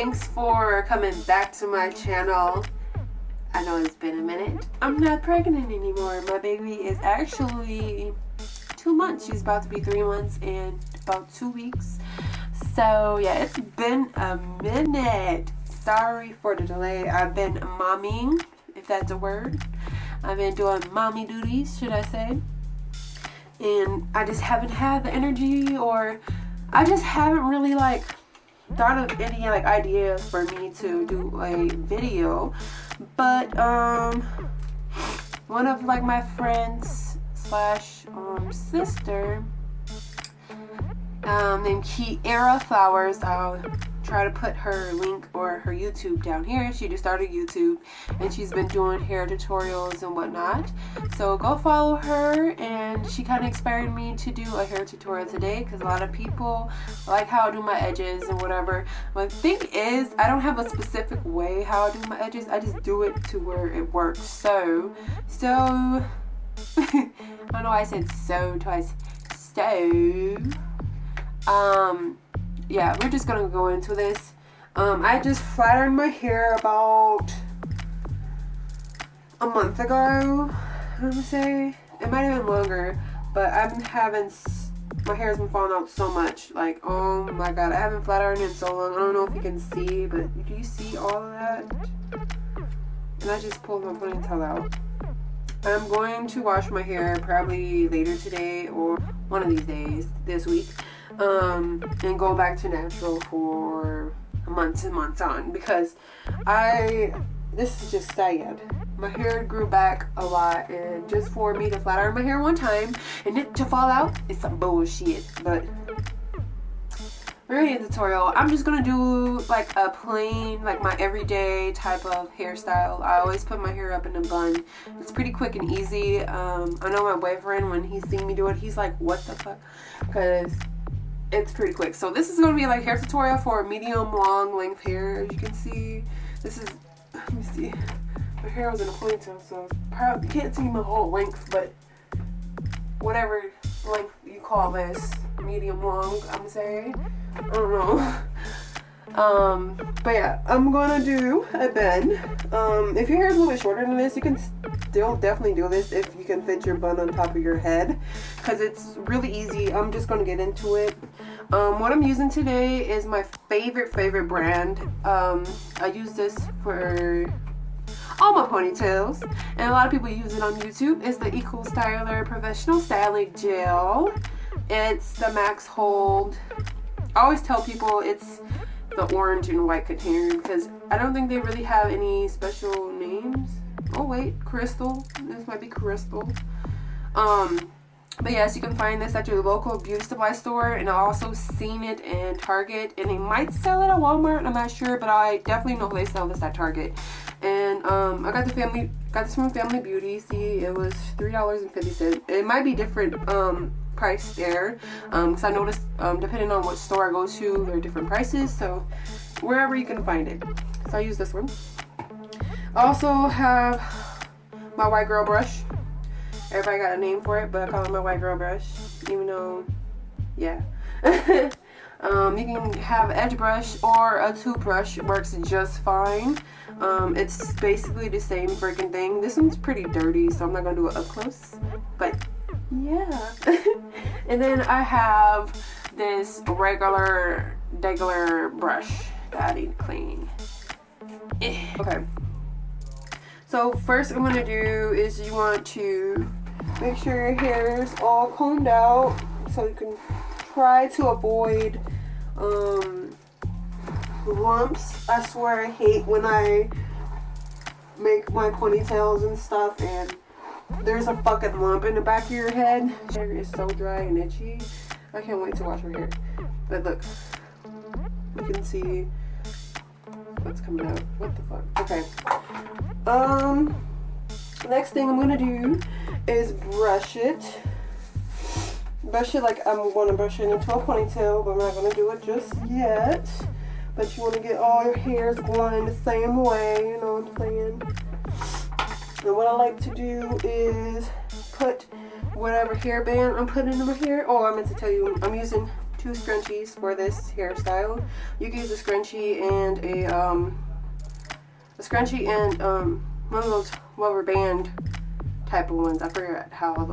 thanks for coming back to my channel. I know it's been a minute. I'm not pregnant anymore. My baby is actually 2 months. She's about to be 3 months and about 2 weeks. So yeah, it's been a minute. Sorry for the delay. I've been momming, if that's a word. I've been doing mommy duties, should I say. And I just haven't had the energy, or I just haven't really thought of any ideas for me to do a video. But one of my friends slash sister named Kierra Flowers, I'll try to put her link or her YouTube down here. She just started YouTube and she's been doing hair tutorials and whatnot, so go follow her. And she kind of inspired me to do a hair tutorial today because a lot of people like how I do my edges and whatever. My thing is, I don't have a specific way how I do my edges. I just do it to where it works. So I don't know why I said so twice. Yeah, we're just gonna go into this. I just flattened my hair about a month ago, I'm gonna say. It might have been longer, but I've been having, my hair's been falling out so much. Oh my god, I haven't flat ironed in so long. I don't know if you can see, but do you see all of that? And I just pulled my ponytail out. I'm going to wash my hair probably later today or one of these days this week. And go back to natural for months and months on, because this is just sad. My hair grew back a lot, and just for me to flat iron my hair one time and it to fall out is some bullshit. But we're gonna do a tutorial. I'm just gonna do a plain, my everyday type of hairstyle. I always put my hair up in a bun. It's pretty quick and easy. I know my boyfriend, when he's seen me do it, he's like, what the fuck? Because it's pretty quick. So this is going to be hair tutorial for medium long length hair. As you can see, this is, let me see, my hair was in a ponytail, so probably you can't see my whole length, but whatever length you call this, medium long, I'm gonna say. I don't know. But yeah, I'm gonna do a bun. If your hair is a little bit shorter than this, you can still definitely do this if you can fit your bun on top of your head, because it's really easy. I'm just gonna get into it. What I'm using today is my favorite brand. I use this for all my ponytails, and a lot of people use it on YouTube. It's the Eco Styler Professional Styling Gel. It's the Max Hold. I always tell people it's the orange and white container because I don't think they really have any special names. Oh wait, Crystal. This might be Crystal. But yes, you can find this at your local beauty supply store, and I've also seen it in Target, and they might sell it at Walmart. I'm not sure, but I definitely know they sell this at Target. And I got this from Family Beauty. See, it was $3.50. It might be different price there, because I noticed depending on what store I go to, there are different prices. So wherever you can find it. So I use this one. I also have my white girl brush. Everybody got a name for it, but I call it my white girl brush, even though, yeah. You can have an edge brush or a toothbrush. It works just fine. It's basically the same freaking thing. This one's pretty dirty, so I'm not going to do it up close, but yeah. And then I have this regular brush that I need to clean. Okay. So first I'm going to do is you want to make sure your hair is all combed out, so you can try to avoid lumps. I swear I hate when I make my ponytails and stuff and there's a fucking lump in the back of your head. Hair is so dry and itchy. I can't wait to wash my hair. But look, you can see what's coming out. What the fuck? Okay. Next thing I'm gonna do is brush it. Brush it like I'm gonna brush it into a ponytail, but I'm not gonna do it just yet. But you want to get all your hairs going in the same way, you know what I'm saying? And what I like to do is put whatever hairband I'm putting in my hair. Oh, I meant to tell you, I'm using 2 scrunchies for this hairstyle. You can use a scrunchie and one of those rubber band type of ones. I forgot what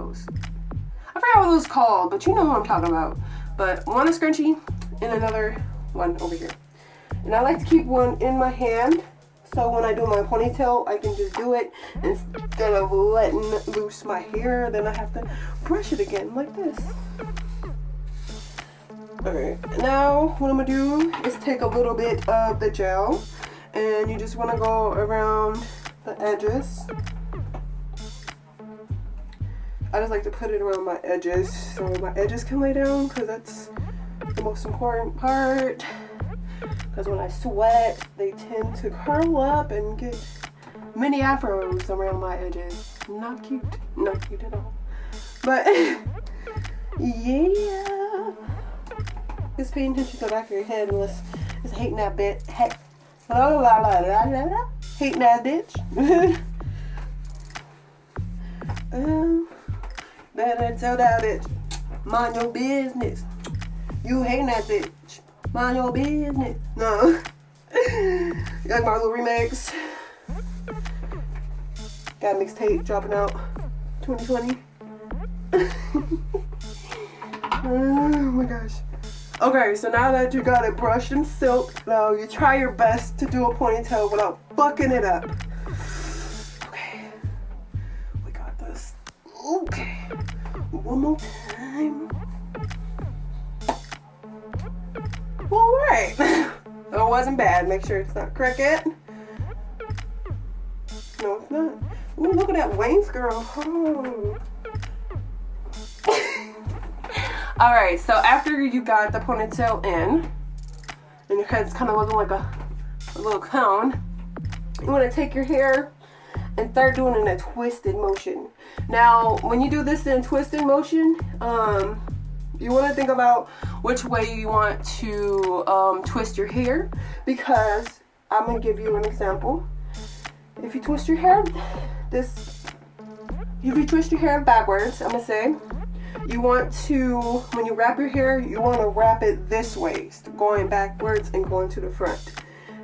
those called, but you know what I'm talking about. But one a scrunchie and another one over here. And I like to keep one in my hand, so when I do my ponytail, I can just do it instead of letting loose my hair. Then I have to brush it again like this. Alright, now what I'm going to do is take a little bit of the gel, and you just want to go around the edges. I just like to put it around my edges so my edges can lay down, because that's the most important part. Because when I sweat, they tend to curl up and get mini afros around my edges. Not cute. Not cute at all. But, yeah. Just paying attention to the back of your head unless it's hating that bit. Hating that bitch. Better tell that bitch. Mind your business. You hating that bitch. Mind your business. No. Got my little remix. Got a mixtape dropping out 2020. Oh my gosh. Okay, so now that you got it brushed and silked, now you try your best to do a ponytail without fucking it up. Okay. We got this. Okay. One more time. Alright. It wasn't bad. Make sure it's not crooked. No, it's not. Ooh, look at that wings, girl. Oh. Alright, so after you got the ponytail in, and your head's kind of looking like a little cone, you want to take your hair and start doing it in a twisted motion. Now, when you do this in twisted motion, you want to think about which way you want to twist your hair, because I'm going to give you an example. If you twist your hair backwards, I'm going to say, you want to, when you wrap your hair, you want to wrap it this way, going backwards and going to the front.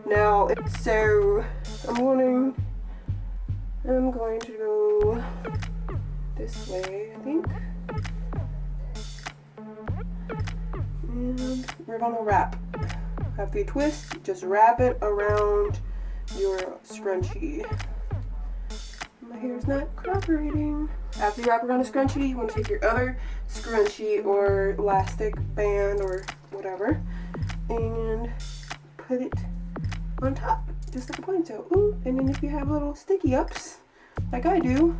Now, so I'm going to go this way, I think. And we're going to wrap. After you twist, just wrap it around your scrunchie. My hair is not cooperating. After you wrap around a scrunchie, you want to take your other scrunchie or elastic band or whatever and put it on top, just like a ponytail. Ooh, and then if you have little sticky ups, like I do,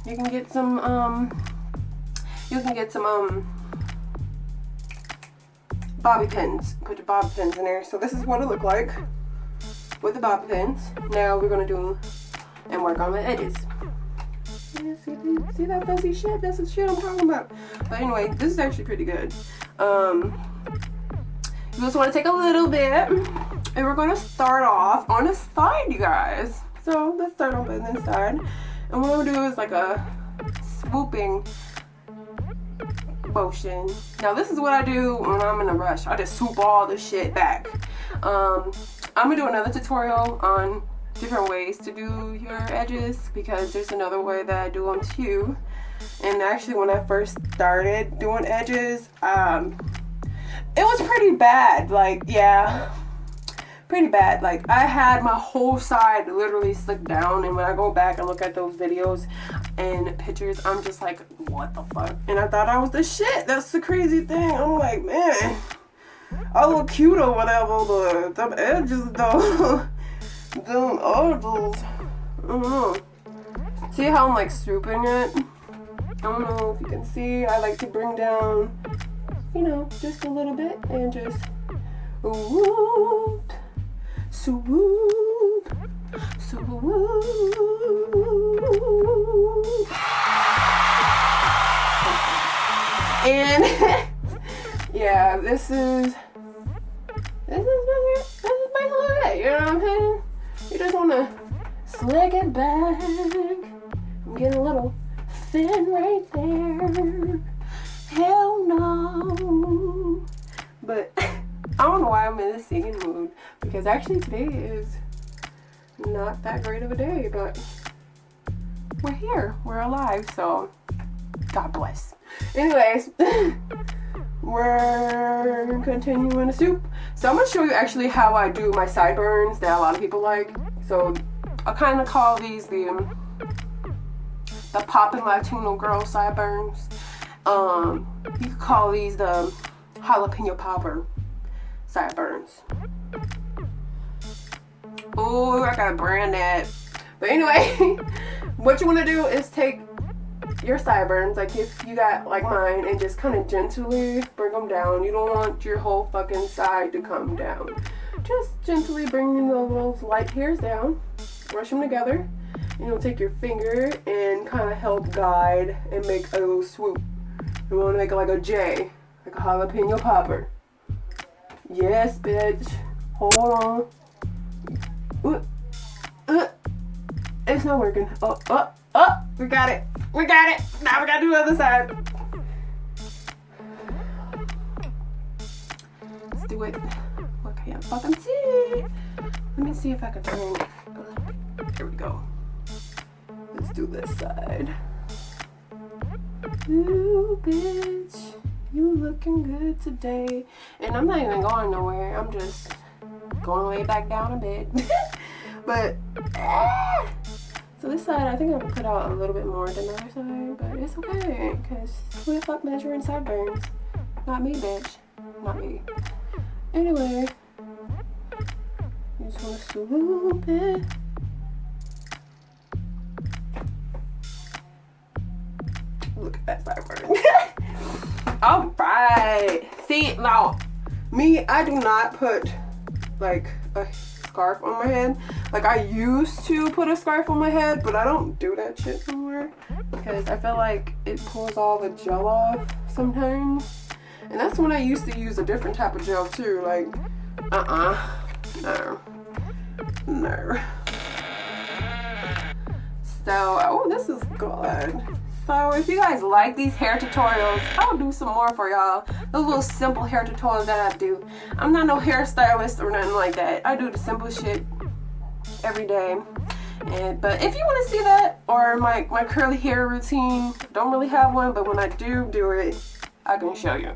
you can get some bobby pins. Put your bobby pins in there. So this is what it looked like with the bobby pins. Now we're gonna do and work on the edges. Yeah, see that fuzzy shit? That's the shit I'm talking about. But anyway, this is actually pretty good. You just want to take a little bit, and we're going to start off on the side, you guys. So let's start off on this side, and what we'll do is like a swooping motion. Now this is what I do when I'm in a rush. I just swoop all the shit back. I'm gonna do another tutorial on different ways to do your edges, because there's another way that I do them too. And actually, when I first started doing edges, it was pretty bad. Like, yeah, pretty bad. Like, I had my whole side literally slicked down, and when I go back and look at those videos and pictures, I'm just like, what the fuck? And I thought I was the shit. That's the crazy thing. I'm like, man, I look cute or whatever, but them edges though. Them others, I don't know. See how I'm like swooping it? I don't know if you can see. I like to bring down, you know, just a little bit and just whoop, swoop, swoop. And yeah, this is basically it. You know what I'm saying? You just want to slick it back. I'm getting a little thin right there. Hell no. But I don't know why I'm in a singing mood, because actually today is not that great of a day, but we're here, we're alive, so God bless. Anyways, we're continuing the soup. So I'm gonna show you actually how I do my sideburns that a lot of people like. So I kind of call these the poppin' Latino girl sideburns. You could call these the jalapeno popper sideburns. Oh, I gotta brand that. But anyway, what you want to do is take your sideburns, like if you got like mine, and just kind of gently bring them down. You don't want your whole fucking side to come down. Just gently bring those light hairs down, brush them together. You know, take your finger and kind of help guide and make a little swoop. You want to make it like a J, like a jalapeno popper. Yes, bitch. Hold on. It's not working. Oh, we got it. We got it. Now we gotta do the other side. Let's do it. I can't fucking see. Let me see if I can turn it. Here we go. Let's do this side. Ooh, bitch. You looking good today. And I'm not even going nowhere. I'm just going way back down a bit. But, so this side, I think I can put out a little bit more than the other side, but it's okay, because who the fuck measuring sideburns? Not me, bitch. Not me. Anyway, you just want to swoop it. Look at that sideburn. Alright. See, now, me, I do not put, like, a scarf on my head. Like, I used to put a scarf on my head, but I don't do that shit anymore because I feel like it pulls all the gel off sometimes. And that's when I used to use a different type of gel too. Like, no. So, oh, this is good. So if you guys like these hair tutorials, I'll do some more for y'all. Those little simple hair tutorials that I do. I'm not no hairstylist or nothing like that. I do the simple shit every day. But if you want to see that, or my curly hair routine, don't really have one, but when I do it, I can show you.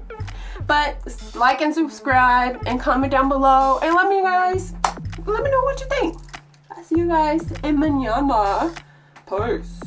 But like and subscribe and comment down below and let me know what you think. I'll see you guys in mañana. Peace.